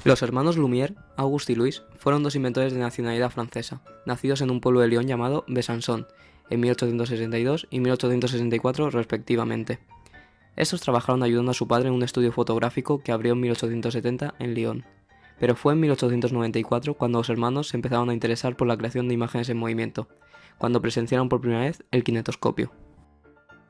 Los hermanos Lumière, Auguste y Louis, fueron dos inventores de nacionalidad francesa, nacidos en un pueblo de Lyon llamado Besançon, en 1862 y 1864 respectivamente. Estos trabajaron ayudando a su padre en un estudio fotográfico que abrió en 1870 en Lyon. Pero fue en 1894 cuando los hermanos se empezaron a interesar por la creación de imágenes en movimiento, cuando presenciaron por primera vez el kinetoscopio.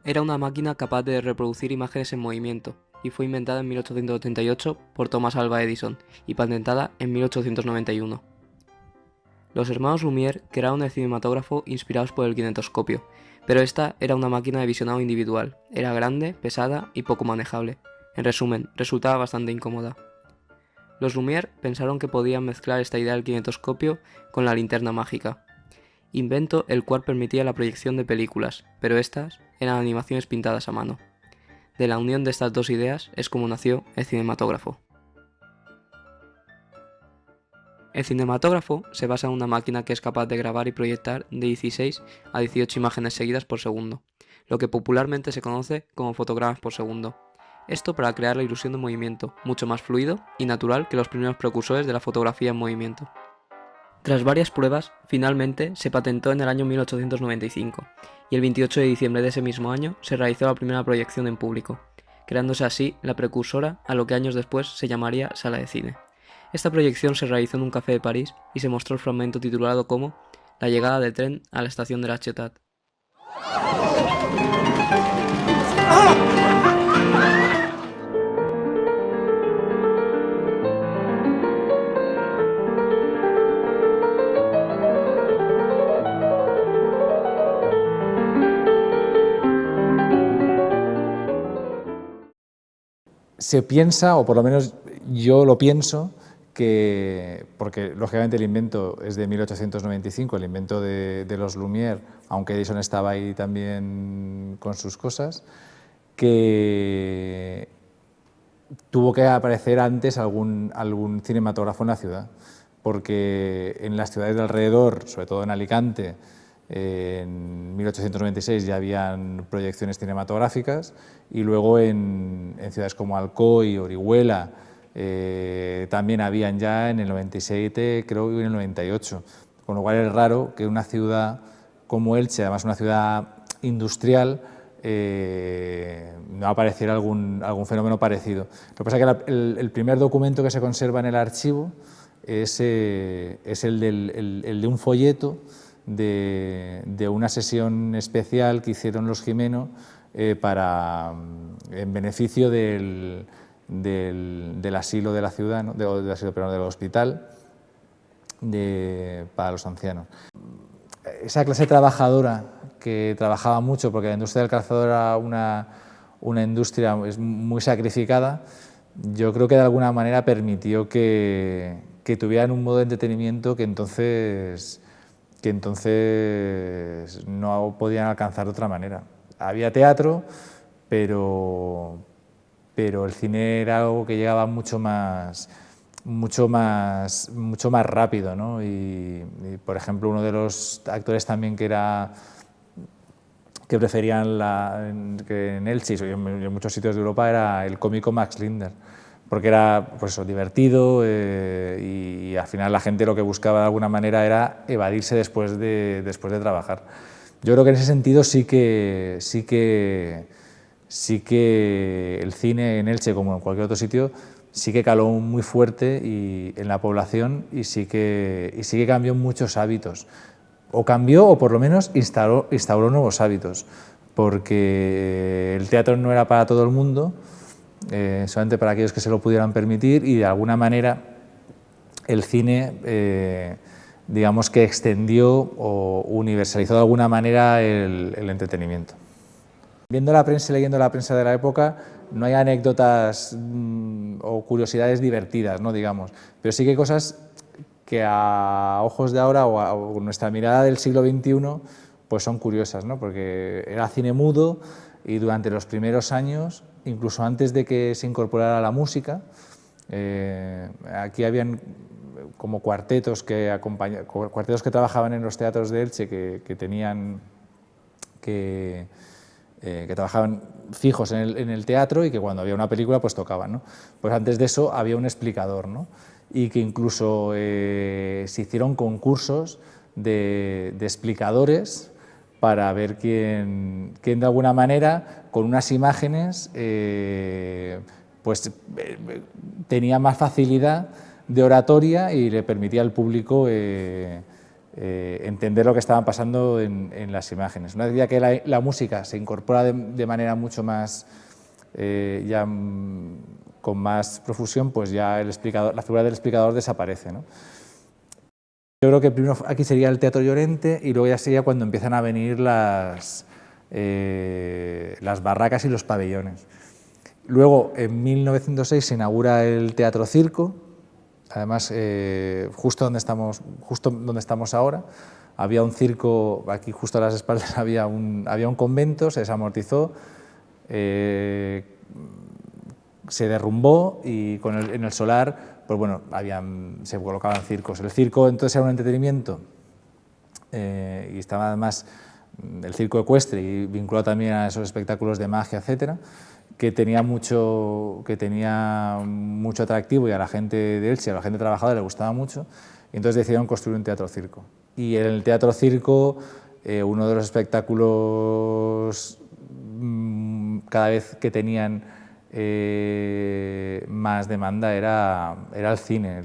Era una máquina capaz de reproducir imágenes en movimiento, y fue inventada en 1888 por Thomas Alva Edison y patentada en 1891. Los hermanos Lumière crearon el cinematógrafo inspirados por el kinetoscopio, pero esta era una máquina de visionado individual, era grande, pesada y poco manejable. En resumen, resultaba bastante incómoda. Los Lumière pensaron que podían mezclar esta idea del kinetoscopio con la linterna mágica, invento el cual permitía la proyección de películas, pero estas eran animaciones pintadas a mano. De la unión de estas dos ideas es como nació el cinematógrafo. El cinematógrafo se basa en una máquina que es capaz de grabar y proyectar de 16 a 18 imágenes seguidas por segundo, lo que popularmente se conoce como fotogramas por segundo. Esto para crear la ilusión de movimiento, mucho más fluido y natural que los primeros precursores de la fotografía en movimiento. Tras varias pruebas, finalmente se patentó en el año 1895, y el 28 de diciembre de ese mismo año se realizó la primera proyección en público, creándose así la precursora a lo que años después se llamaría sala de cine. Esta proyección se realizó en un café de París y se mostró el fragmento titulado como La llegada del tren a la estación de la Ciotat. Se piensa, o por lo menos yo lo pienso, que, porque lógicamente el invento es de 1895, el invento de los Lumière, aunque Edison estaba ahí también con sus cosas, que tuvo que aparecer antes algún cinematógrafo en la ciudad, porque en las ciudades de alrededor, sobre todo en Alicante, en 1896 ya habían proyecciones cinematográficas y luego en ciudades como Alcoy, Orihuela, también habían ya en el 97, creo que en el 98, con lo cual es raro que una ciudad como Elche, además una ciudad industrial, no apareciera algún fenómeno parecido. Lo que pasa es que el primer documento que se conserva en el archivo es el de un folleto de una sesión especial que hicieron los Gimeno en beneficio del asilo de la ciudad, ¿no? del hospital para los ancianos. Esa clase trabajadora que trabajaba mucho, porque la industria del calzado era una industria muy sacrificada, yo creo que de alguna manera permitió que tuvieran un modo de entretenimiento que entonces no podían alcanzar de otra manera. Había teatro, pero el cine era algo que llegaba mucho más rápido, ¿no? Y, por ejemplo, uno de los actores también que preferían que en Elche y en muchos sitios de Europa era el cómico Max Linder, porque era pues eso, divertido y al final la gente lo que buscaba de alguna manera era evadirse después de trabajar. Yo creo que en ese sentido sí que el cine en Elche, como en cualquier otro sitio, sí que caló muy fuerte en la población y sí que cambió muchos hábitos. O cambió o por lo menos instauró nuevos hábitos, porque el teatro no era para todo el mundo, solamente para aquellos que se lo pudieran permitir, y de alguna manera el cine digamos que extendió o universalizó de alguna manera el entretenimiento. Viendo la prensa y leyendo la prensa de la época, no hay anécdotas o curiosidades divertidas, ¿no? Digamos, pero sí que hay cosas que a ojos de ahora o con nuestra mirada del siglo XXI pues son curiosas, ¿no? Porque era cine mudo y durante los primeros años, incluso antes de que se incorporara la música, aquí habían como cuartetos que trabajaban en los teatros de Elche que trabajaban fijos en el teatro y que cuando había una película pues tocaban, ¿no? Pues antes de eso había un explicador, ¿no? y que incluso se hicieron concursos de explicadores para ver quién de alguna manera, con unas imágenes, tenía más facilidad de oratoria y le permitía al público entender lo que estaban pasando en las imágenes. Una vez ya que la música se incorpora de manera mucho más, con más profusión, pues ya la figura del explicador desaparece, ¿no? Yo creo que primero aquí sería el Teatro Llorente y luego ya sería cuando empiezan a venir las barracas y los pabellones. Luego, en 1906 se inaugura el Teatro Circo, además justo donde estamos ahora. Había un circo, aquí justo a las espaldas había un convento, se desamortizó, se derrumbó y en el solar, pues bueno, se colocaban circos. El circo entonces era un entretenimiento y estaba además el circo ecuestre y vinculado también a esos espectáculos de magia, etcétera, que tenía mucho atractivo y a la gente de Elche, a la gente trabajadora le gustaba mucho, y entonces decidieron construir un teatro circo. Y en el teatro circo uno de los espectáculos cada vez que tenían más demanda era el cine.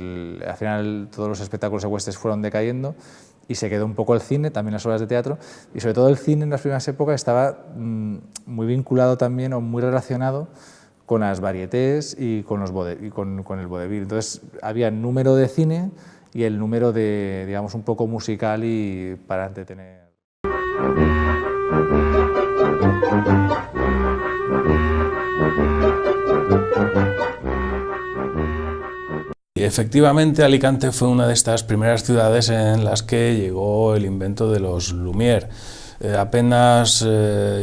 Al final todos los espectáculos ecuestres fueron decayendo y se quedó un poco el cine, también las obras de teatro, y sobre todo el cine en las primeras épocas estaba muy vinculado también o muy relacionado con las varietés y con el vodevil. Entonces había el número de cine y el número de, digamos, un poco musical y para entretener. Efectivamente, Alicante fue una de estas primeras ciudades en las que llegó el invento de los Lumière. Apenas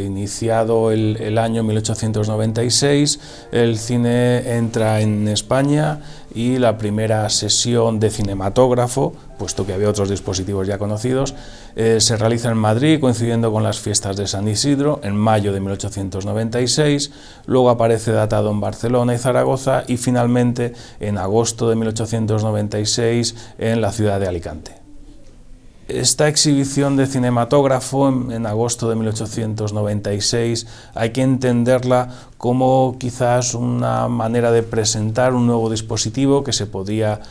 iniciado el año 1896, el cine entra en España y la primera sesión de cinematógrafo, puesto que había otros dispositivos ya conocidos, se realiza en Madrid, coincidiendo con las fiestas de San Isidro, en mayo de 1896, luego aparece datado en Barcelona y Zaragoza y finalmente en agosto de 1896 en la ciudad de Alicante. Esta exhibición de cinematógrafo en agosto de 1896 hay que entenderla como quizás una manera de presentar un nuevo dispositivo que se podría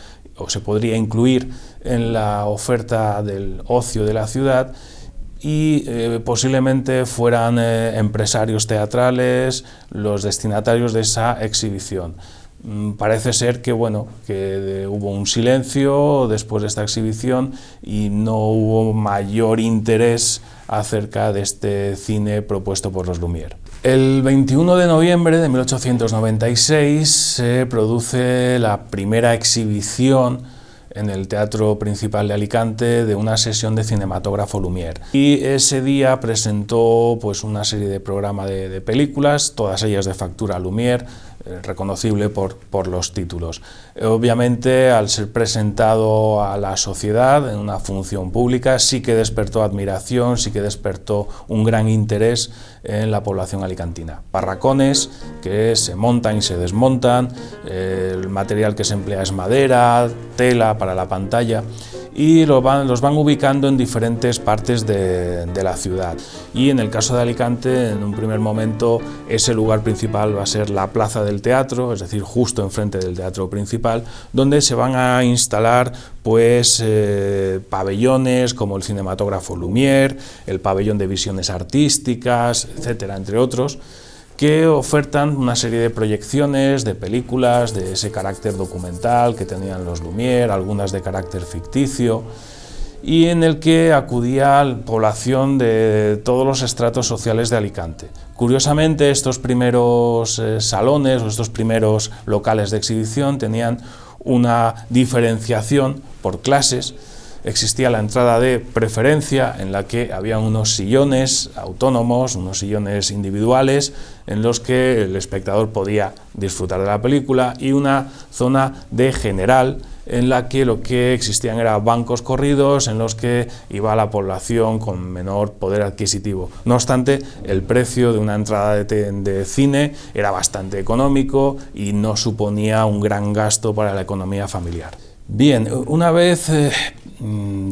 incluir en la oferta del ocio de la ciudad y posiblemente fueran empresarios teatrales los destinatarios de esa exhibición. Parece ser que, hubo un silencio después de esta exhibición y no hubo mayor interés acerca de este cine propuesto por los Lumière. El 21 de noviembre de 1896 se produce la primera exhibición en el Teatro Principal de Alicante de una sesión de cinematógrafo Lumière. Y ese día presentó una serie de programas de películas, todas ellas de factura Lumière, reconocible por los títulos. Obviamente, al ser presentado a la sociedad en una función pública, sí que despertó admiración, sí que despertó un gran interés en la población alicantina. Barracones que se montan y se desmontan, el material que se emplea es madera, tela para la pantalla, y los van ubicando en diferentes partes de la ciudad. Y en el caso de Alicante, en un primer momento, ese lugar principal va a ser la Plaza del Teatro, es decir, justo enfrente del Teatro Principal, donde se van a instalar pabellones como el cinematógrafo Lumière, el pabellón de visiones artísticas, etcétera, entre otros, que ofertan una serie de proyecciones de películas de ese carácter documental que tenían los Lumière, algunas de carácter ficticio, y en el que acudía la población de todos los estratos sociales de Alicante. Curiosamente, estos primeros salones o estos primeros locales de exhibición tenían una diferenciación por clases, existía la entrada de preferencia, en la que había unos sillones autónomos, unos sillones individuales, en los que el espectador podía disfrutar de la película, y una zona de general, en la que lo que existían eran bancos corridos en los que iba la población con menor poder adquisitivo. No obstante, el precio de una entrada de cine era bastante económico y no suponía un gran gasto para la economía familiar. Bien, una vez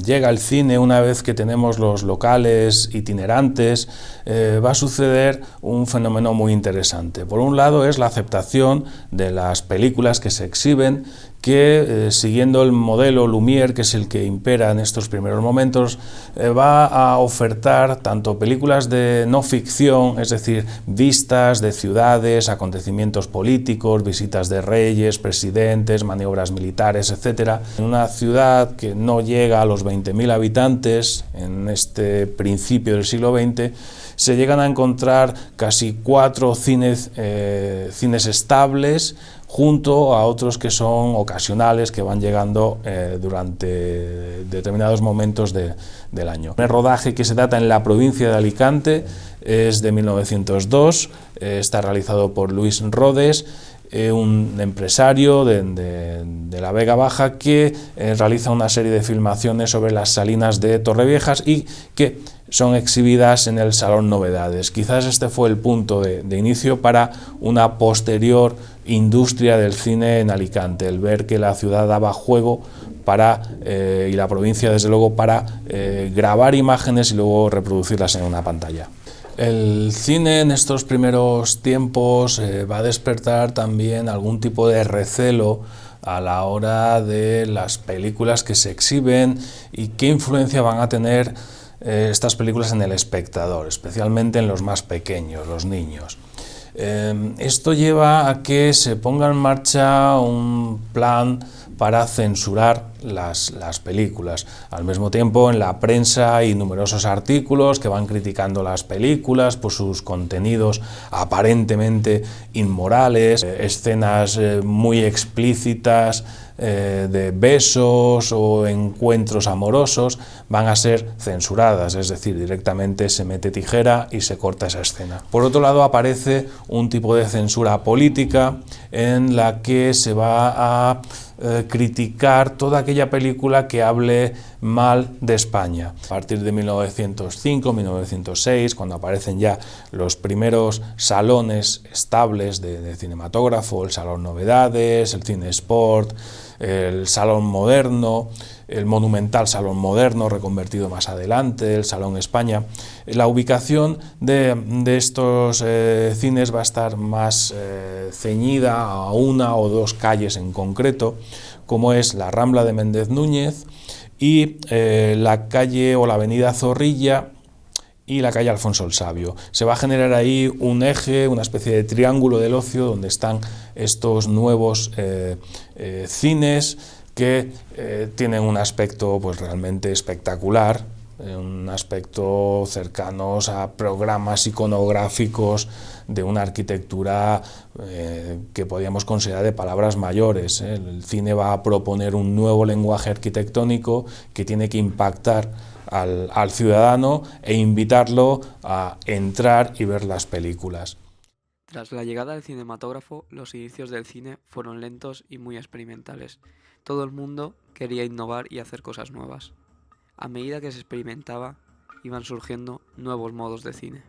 llega el cine, una vez que tenemos los locales itinerantes, va a suceder un fenómeno muy interesante. Por un lado es la aceptación de las películas que se exhiben, que siguiendo el modelo Lumière, que es el que impera en estos primeros momentos, va a ofertar tanto películas de no ficción, es decir, vistas de ciudades, acontecimientos políticos, visitas de reyes, presidentes, maniobras militares, etc. En una ciudad que no llega a los 20.000 habitantes, en este principio del siglo XX, se llegan a encontrar casi 4 cines estables, junto a otros que son ocasionales, que van llegando durante determinados momentos del año. El rodaje que se data en la provincia de Alicante es de 1902, está realizado por Luis Rodes, un empresario de la Vega Baja, que realiza una serie de filmaciones sobre las salinas de Torreviejas y que son exhibidas en el Salón Novedades. Quizás este fue el punto de inicio para una posterior industria del cine en Alicante, el ver que la ciudad daba juego para, y la provincia desde luego, para grabar imágenes y luego reproducirlas en una pantalla. El cine en estos primeros tiempos va a despertar también algún tipo de recelo a la hora de las películas que se exhiben y qué influencia van a tener estas películas en el espectador, especialmente en los más pequeños, los niños. Esto lleva a que se ponga en marcha un plan para censurar las películas. Al mismo tiempo, en la prensa hay numerosos artículos que van criticando las películas por sus contenidos aparentemente inmorales, escenas muy explícitas de besos o encuentros amorosos van a ser censuradas, es decir, directamente se mete tijera y se corta esa escena. Por otro lado, aparece un tipo de censura política en la que se va a criticar toda aquella película que hable mal de España. A partir de 1905, 1906, cuando aparecen ya los primeros salones estables de cinematógrafo, el Salón Novedades, el Cine Sport, el Salón Moderno, el monumental Salón Moderno, reconvertido más adelante, el Salón España. La ubicación de estos cines va a estar más ceñida a una o dos calles en concreto, como es la Rambla de Méndez Núñez y la calle o la avenida Zorrilla y la calle Alfonso el Sabio. Se va a generar ahí un eje, una especie de triángulo del ocio, donde están estos nuevos cines que tienen un aspecto pues realmente espectacular, un aspecto cercanos a programas iconográficos de una arquitectura que podríamos considerar de palabras mayores. El cine va a proponer un nuevo lenguaje arquitectónico que tiene que impactar al ciudadano e invitarlo a entrar y ver las películas. Tras la llegada del cinematógrafo, los inicios del cine fueron lentos y muy experimentales. Todo el mundo quería innovar y hacer cosas nuevas. A medida que se experimentaba, iban surgiendo nuevos modos de cine.